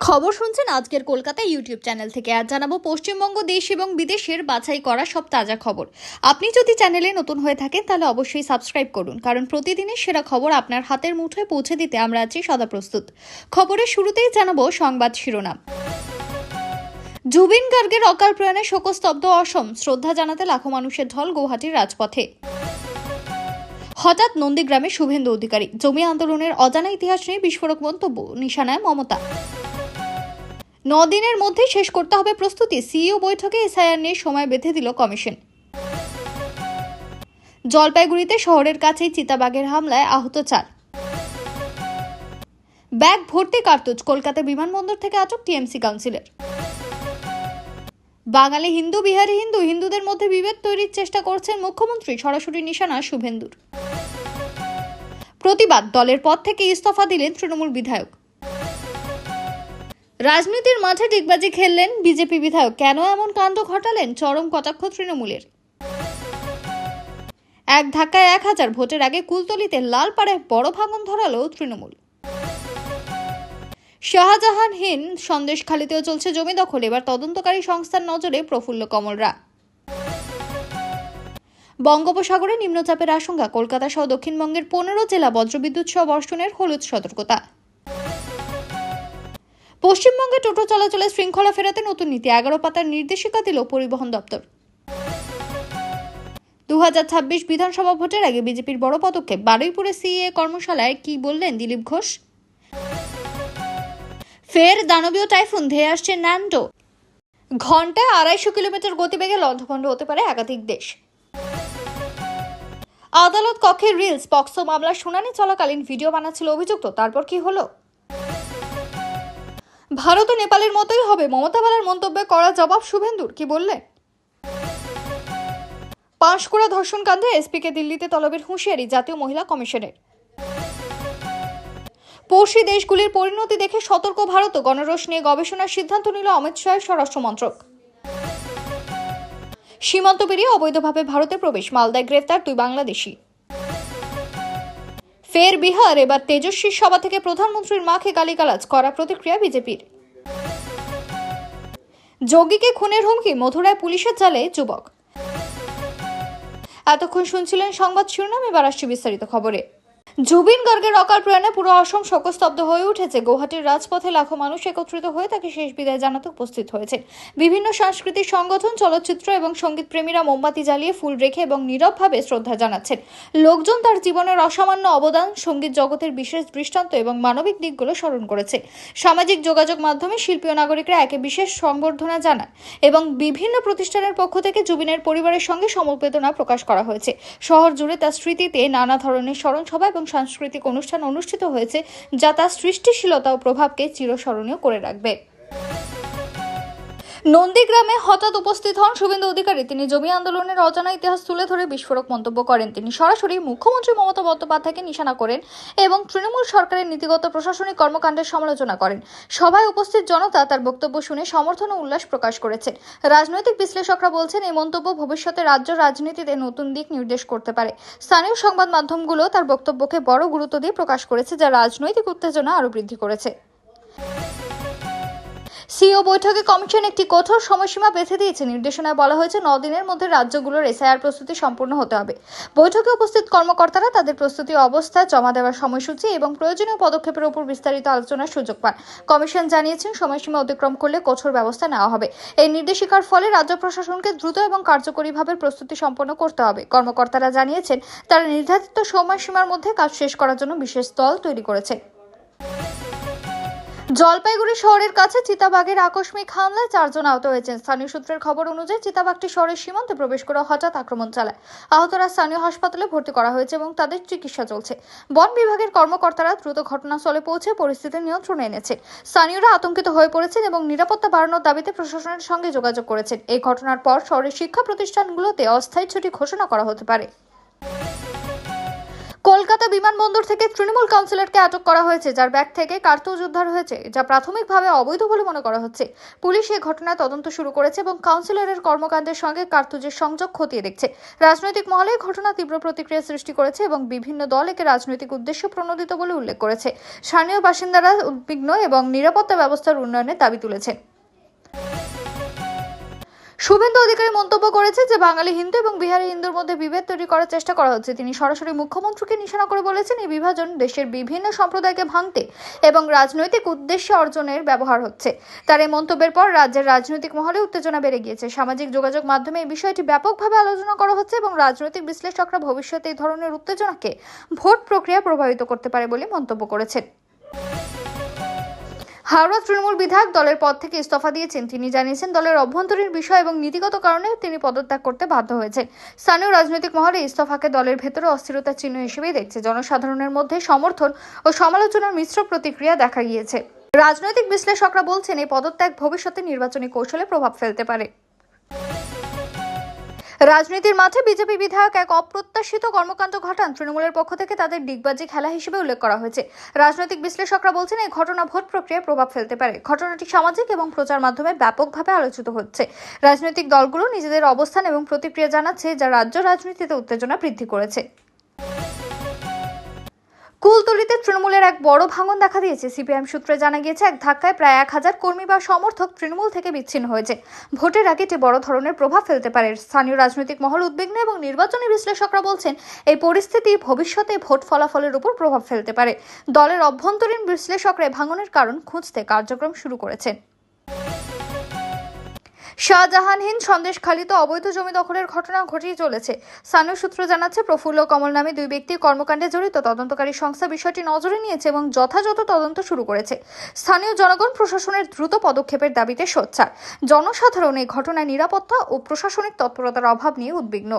খবর শুনছেন আজকের কলকাতা ইউটিউব চ্যানেল থেকে। আজ জানাবো পশ্চিমবঙ্গ, দেশ এবং বিদেশের বাছাই করা সব তাজা খবর। আপনি যদি চ্যানেলে নতুন হয়ে থাকেন তাহলে অবশ্যই সাবস্ক্রাইব করুন, কারণ প্রতিদিনের সেরা খবর আপনার হাতের মুঠোয় পৌঁছে দিতে আমরা আছি সদা প্রস্তুত। খবরের শুরুতেই জানাবো সংবাদ শিরোনাম। জুবিন গার্গের অকাল প্রয়াণে শোকস্তব্ধ অসম, শ্রদ্ধা জানাতে লাখো মানুষের ঢল গৌহাটির রাজপথে। হঠাৎ নন্দীগ্রামে শুভেন্দু অধিকারী, জমি আন্দোলনের অজানা ইতিহাস নিয়ে বিস্ফোরক মন্তব্য, নিশানায় মমতা। 9 দিনের মধ্যে শেষ করতে হবে প্রস্তুতি, সিইও বৈঠকে এসআইআর নিয়ে সময় বেঁধে দিল কমিশন। জলপাইগুড়িতে শহরের কাছেই চিতাবাঘের হামলায় আহত 4। ব্যাগ ভর্তি কার্তুজ, কলকাতা বিমানবন্দর থেকে আটক টিএমসি কাউন্সিলর। বাঙালি হিন্দু, বিহারি হিন্দু, হিন্দুদের মধ্যে বিভেদ তৈরির চেষ্টা করছেন মুখ্যমন্ত্রী, সরাসরি নিশানা শুভেন্দুর। প্রতিবাদ, দলের পদ থেকে ইস্তফা দিলেন তৃণমূল বিধায়ক। রাজনীতির মাঠে ডিগবাজি খেললেন বিজেপি বিধায়ক, কেন এমন কাণ্ড ঘটালেন, চরম কটাক্ষ তৃণমূলের। এক ধাক্কায় 1000 ভোটের আগে কুলতলিতে লালপাড়ায় বড় ভাঙন ধরালো তৃণমূল। শাহজাহানহীন সন্দেশখালীতেও চলছে জমি দখল, এবার তদন্তকারী সংস্থার নজরে প্রফুল্ল কমলরা। বঙ্গোপসাগরে নিম্নচাপের আশঙ্কা, কলকাতা সহ দক্ষিণবঙ্গের 15 জেলা বজ্রবিদ্যুৎ সহ বর্ষণের হলুদ সতর্কতা। পশ্চিমবঙ্গে টোটো চলাচলে শৃঙ্খলা ফেরাতে নতুন নীতি, 11 পাতার নির্দেশিকা দিল পরিবহন দপ্তর। 2026 বিধানসভা ভোটের আগে বিজেপির বড় পদক্ষেপ, বারুইপুরে সিএ কর্মশালায় কি বললেন দিলীপ ঘোষ। ফের দানবীয় টাইফুন ধেয়ে আসছে ন্যান্ডো, ঘন্টায় 250 কিলোমিটার গতিবেগে লণ্ডভণ্ড হতে পারে একাধিক দেশ। আদালত কক্ষে রিলস, পক্সো মামলার শুনানি চলাকালীন ভিডিও বানাচ্ছিল অভিযুক্ত, তারপর কি হলো। ভারত ও নেপালের মতোই হবে মমতা বালার মন্তব্যে কড়া জবাব শুভেন্দুর, কি বললেন। পাঁশকুড়া ধর্ষণ কাণ্ডে এসপিকে দিল্লিতে তলবের হুঁশিয়ারি জাতীয় মহিলা কমিশনের। পড়শি দেশগুলির পরিণতি দেখে সতর্ক ভারত, গণরোষ নিয়ে গবেষণার সিদ্ধান্ত নিল অমিত শাহের স্বরাষ্ট্র মন্ত্রক। সীমান্ত পেরিয়ে অবৈধভাবে ভারতে প্রবেশ, মালদায় গ্রেফতার 2 বাংলাদেশি। ফের বিহার, এবার তেজস্বীর সভা থেকে প্রধানমন্ত্রীর মাকে গালিগালাজ, করা প্রতিক্রিয়া বিজেপির। যোগীকে খুনের হুমকি, মথুরায় পুলিশের জালে যুবক। এতক্ষণ শুনছিলেন সংবাদ শিরোনাম, এবার আসছে বিস্তারিত খবরে। জুবিন গার্গের অকাল প্রয়াণে পুরো অসম শোকস্তব্ধ হয়ে উঠেছে। গৌহাটির রাজপথে লাখো মানুষ একত্রিত হয়ে তাকে শেষ বিদায় জানাতে উপস্থিত হয়েছে। বিভিন্ন সাংস্কৃতিক সংগঠন, চলচ্চিত্র এবং সঙ্গীত প্রেমীরা মোমবাতি জ্বালিয়ে ফুল রেখে এবং নীরবভাবে শ্রদ্ধা জানাচ্ছেন। লোকজন তার জীবনের অসামান্য অবদান, সঙ্গীত জগতের বিশেষ দৃষ্টান্ত এবং মানবিক দিকগুলো স্মরণ করেছে। সামাজিক যোগাযোগ মাধ্যমে শিল্পী ও নাগরিকরা একে বিশেষ সংবর্ধনা জানান এবং বিভিন্ন প্রতিষ্ঠানের পক্ষ থেকে জুবিনের পরিবারের সঙ্গে সমবেদনা প্রকাশ করা হয়েছে। শহর জুড়ে তার স্মৃতিতে নানা ধরনের স্মরণসভা এবং সাংস্কৃতিক অনুষ্ঠান অনুষ্ঠিত হয়েছে, যা তার সৃষ্টিশীলতা ও প্রভাবকে চিরস্মরণীয় করে রাখবে। নন্দীগ্রামে হঠাৎ উপস্থিত হন শুভেন্দু অধিকারী। তিনি জমি আন্দোলনের অজানা ইতিহাস তুলে ধরে বিস্ফোরক মন্তব্য করেন। তিনি সরাসরি মুখ্যমন্ত্রী মমতা বন্দ্যোপাধ্যায়কে নিশানা করেন এবং তৃণমূল সরকারের নীতিগত প্রশাসনিক কর্মকাণ্ডের সমালোচনা করেন। সভায় উপস্থিত জনতা তার বক্তব্য শুনে সমর্থন ও উল্লাস প্রকাশ করেছেন। রাজনৈতিক বিশ্লেষকরা বলছেন, এই মন্তব্য ভবিষ্যতে রাজ্য রাজনীতিতে নতুন দিক নির্দেশ করতে পারে। স্থানীয় সংবাদ মাধ্যমগুলো তার বক্তব্যকে বড় গুরুত্ব দিয়ে প্রকাশ করেছে, যা রাজনৈতিক উত্তেজনা আরও বৃদ্ধি করেছে। সিইও বৈঠকে কমিশন একটি কঠোর সময়সীমা বেঁধে দিয়েছে। নির্দেশনায় বলা হয়েছে 9 দিনের মধ্যে রাজ্যগুলোর এসআইআর প্রস্তুতি সম্পূর্ণ হতে হবে। বৈঠকে উপস্থিত কর্মকর্তারা তাদের প্রস্তুতি অবস্থা, জমা দেওয়ার সময়সূচি এবং প্রয়োজনীয় পদক্ষেপের উপর বিস্তারিত আলোচনার সুযোগ পান। কমিশন জানিয়েছেন, সময়সীমা অতিক্রম করলে কঠোর ব্যবস্থা নেওয়া হবে। এই নির্দেশিকার ফলে রাজ্য প্রশাসনকে দ্রুত এবং কার্যকরীভাবে প্রস্তুতি সম্পন্ন করতে হবে। কর্মকর্তারা জানিয়েছেন, তারা নির্ধারিত সময়সীমার মধ্যে কাজ শেষ করার জন্য বিশেষ দল তৈরি করেছে। জলপাইগুড়ি শহরের কাছে চিতাবাঘের আকস্মিক হামলায় 4 জন আহত হয়েছেন। স্থানীয় সূত্রের খবর অনুযায়ী চিতাবাঘটি শহরের সীমান্তে প্রবেশ করে হঠাৎ আক্রমণ চালায়। আহতরা স্থানীয় হাসপাতালে ভর্তি করা হয়েছে এবং তাদের চিকিৎসা চলছে। বন বিভাগের কর্মকর্তারা দ্রুত ঘটনাস্থলে পৌঁছে পরিস্থিতি নিয়ন্ত্রণে এনেছে। স্থানীয়রা আতঙ্কিত হয়ে পড়েছেন এবং নিরাপত্তা বাড়ানোর দাবিতে প্রশাসনের সঙ্গে যোগাযোগ করেছেন। এই ঘটনার পর শহরের শিক্ষা প্রতিষ্ঠানগুলোতে অস্থায়ী ছুটি ঘোষণা করা হতে পারে। কলকাতা কলকাতা বিমানবন্দর থেকে তৃণমূল কাউন্সিলরকে আটক করা হয়েছে, যার ব্যাগ থেকে কার্তুজ উদ্ধার হয়েছে, যা প্রাথমিকভাবে অবৈধ বলে মনে করা হচ্ছে। পুলিশ এই ঘটনায় তদন্ত শুরু করেছে এবং কাউন্সিলরের কর্মকাণ্ডের সঙ্গে কার্তুজের সংযোগ খতিয়ে দেখছে। রাজনৈতিক মহলে ঘটনা তীব্র প্রতিক্রিয়া সৃষ্টি করেছে এবং বিভিন্ন দল একে রাজনৈতিক উদ্দেশ্য প্রণোদিত বলে উল্লেখ করেছে। স্থানীয় বাসিন্দারা উদ্বিগ্ন এবং নিরাপত্তা ব্যবস্থার উন্নয়নের দাবি তুলেছেন। শুভেন্দু অধিকারী মন্তব্য করেছে যে বাঙালি হিন্দু এবং বিহারি হিন্দুর মধ্যে বিভেদ তৈরি করার চেষ্টা করা হচ্ছে। তিনি সরাসরি মুখ্যমন্ত্রীকে নিশানা করে বলেছেন, এই বিভাজন দেশের বিভিন্ন সম্প্রদায়কে ভাঙতে এবং রাজনৈতিক উদ্দেশ্যে অর্জনের ব্যবহার হচ্ছে। তার এই মন্তব্যের পর রাজ্যের রাজনৈতিক মহলে উত্তেজনা বেড়ে গিয়েছে। সামাজিক যোগাযোগ মাধ্যমে এই বিষয়টি ব্যাপকভাবে আলোচনা করা হচ্ছে এবং রাজনৈতিক বিশ্লেষকরা ভবিষ্যতে এই ধরনের উত্তেজনাকে ভোট প্রক্রিয়া প্রভাবিত করতে পারে বলে মন্তব্য করেছেন। হাওড়া তৃণমূল বিধায়ক দলের পদ থেকে ইস্তফা দিয়েছেন। তিনি জানিয়েছেন, দলের অভ্যন্তরীণ বিষয় এবং নীতিগত কারণে তিনি পদত্যাগ করতে বাধ্য হয়েছেন। স্থানীয় রাজনৈতিক মহলে ইস্তফাকে দলের ভেতরে অস্থিরতার চিহ্ন হিসেবেই দেখছে। জনসাধারণের মধ্যে সমর্থন ও সমালোচনার মিশ্র প্রতিক্রিয়া দেখা গিয়েছে। রাজনৈতিক বিশ্লেষকরা বলছেন, এই পদত্যাগ ভবিষ্যতে নির্বাচনী কৌশলে প্রভাব ফেলতে পারে। রাজনীতির মাঠে বিজেপি বিধায়ক এক অপ্রত্যাশিত কর্মকাণ্ড ঘটান। তৃণমূলের পক্ষ থেকে তাদের ডিগবাজি খেলা হিসেবে উল্লেখ করা হয়েছে। রাজনৈতিক বিশ্লেষকরা বলছেন, এই ঘটনা ভোট প্রক্রিয়ায় প্রভাব ফেলতে পারে। ঘটনাটি সামাজিক এবং প্রচার মাধ্যমে ব্যাপকভাবে আলোচিত হচ্ছে। রাজনৈতিক দলগুলো নিজেদের অবস্থান এবং প্রতিক্রিয়া জানাচ্ছে, যা রাজ্য রাজনীতিতে উত্তেজনা বৃদ্ধি করেছে। কুলতলিতে তৃণমূলের এক বড় ভাঙন দেখা দিয়েছে। সিপিআইএম সূত্রে জানা গিয়েছে, এক ধাক্কায় প্রায় 1000 কর্মী বা সমর্থক তৃণমূল থেকে বিচ্ছিন্ন হয়েছে। ভোটের আগে এটি বড় ধরনের প্রভাব ফেলতে পারে। স্থানীয় রাজনৈতিক মহল উদ্বিগ্ন এবং নির্বাচনী বিশ্লেষকরা বলছেন, এই পরিস্থিতি ভবিষ্যতে ভোট ফলাফলের উপর প্রভাব ফেলতে পারে। দলের অভ্যন্তরীণ বিশ্লেষকরা ভাঙনের কারণ খুঁজতে কার্যক্রম শুরু করেছেন। শাহজাহানহীন সন্দেশখালীতে অবৈধ জমি দখলের ঘটনা ঘটিয়ে চলেছে। স্থানীয় সূত্র জানাচ্ছে, প্রফুল্ল কমল নামে দুই ব্যক্তি কর্মকাণ্ডে জড়িত। তদন্তকারী সংস্থা বিষয়টি নজরে নিয়েছে এবং যথাযথ তদন্ত শুরু করেছে। স্থানীয় জনগণ প্রশাসনের দ্রুত পদক্ষেপের দাবিতে সোচ্চার। জনসাধারণ এই ঘটনায় নিরাপত্তা ও প্রশাসনিক তৎপরতার অভাব নিয়ে উদ্বিগ্ন।